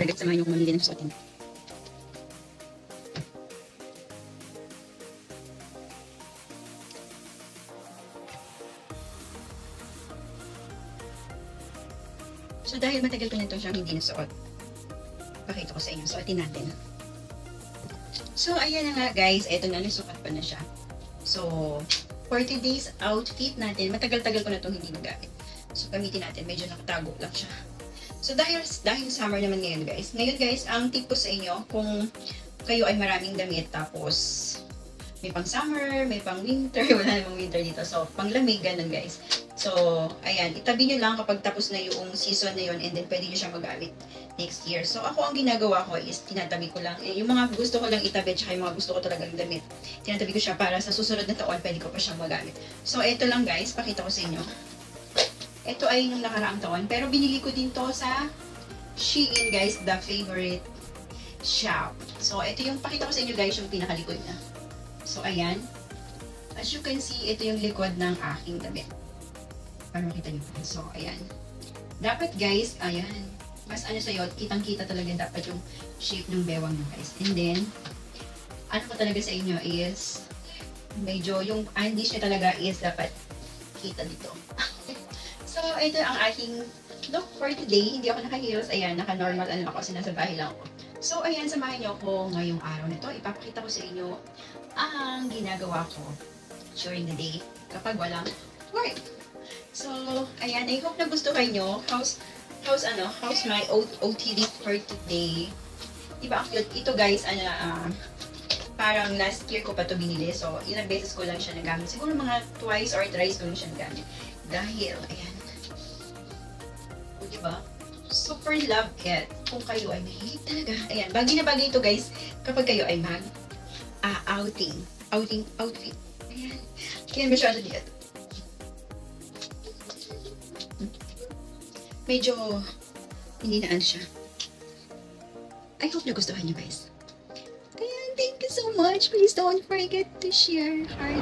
Target, samahan niyo kung mamili ng suotin. So dahil matagal ko na ito siyang hindi nasuot, pakita ko sa inyo. Suotin natin. So ayan na nga guys, eto na, nasukat pa na siya. So for today's outfit natin, matagal-tagal ko na itong hindi nagamit. So gamitin natin, medyo nakatago lang siya. So dahil summer naman ngayon guys. Ngayon guys, ang tip ko sa inyo, kung kayo ay maraming damit, tapos may pang summer, may pang winter, wala namang winter dito. So pang lamig, ganun guys. So, ayan, itabi nyo lang kapag tapos na yung season na yun, and then pwede nyo siyang magamit next year. So, ako ang ginagawa ko is, tinatabi ko lang, yung mga gusto ko lang itabi, tsaka yung mga gusto ko talagang damit, tinatabi ko siya para sa susunod na taon, pwede ko pa siyang magamit. So, eto lang guys, pakita ko sa inyo. Ito ay nung nakaraang taon, pero binili ko din to sa Shein guys, the favorite shop. So, ito yung, pakita ko sa inyo guys, yung pinakalikod na. So, ayan. As you can see, ito yung likod ng aking damit. Para makita nyo. So, ayan. Dapat guys, ayan. Mas ano sa'yo, kitang-kita talaga dapat yung shape ng bewang nyo guys. And then, ano ko talaga sa inyo is, medyo yung andish nyo talaga is dapat kita dito. So, ito ang aking look for today. Hindi ako naka-heels. Ayan, naka-normal ano ako, sinasa bahay lang ako. So, ayan, samahan nyo ako ngayong araw na to. Ipapakita ko sa inyo ang ginagawa ko during the day kapag walang work. So, ayan, I hope nagustuhan nyo. How's my OTD for today? Diba, ang cute. Ito guys, parang last year ko pa to binili. So, ilang beses ko lang siya nagamit. Siguro mga twice or thrice ko lang siya nagamit. Dahil, ayan. O, diba? Super love it. Kung kayo ay mahilig talaga. Ayan, bagay na bagay ito guys. Kapag kayo ay outfit. Ayan. Kaya masyado dito. Medyo hindi na ano siya. I hope nagustuhan nyo guys. Ayan, thank you so much. Please don't forget to share, heart,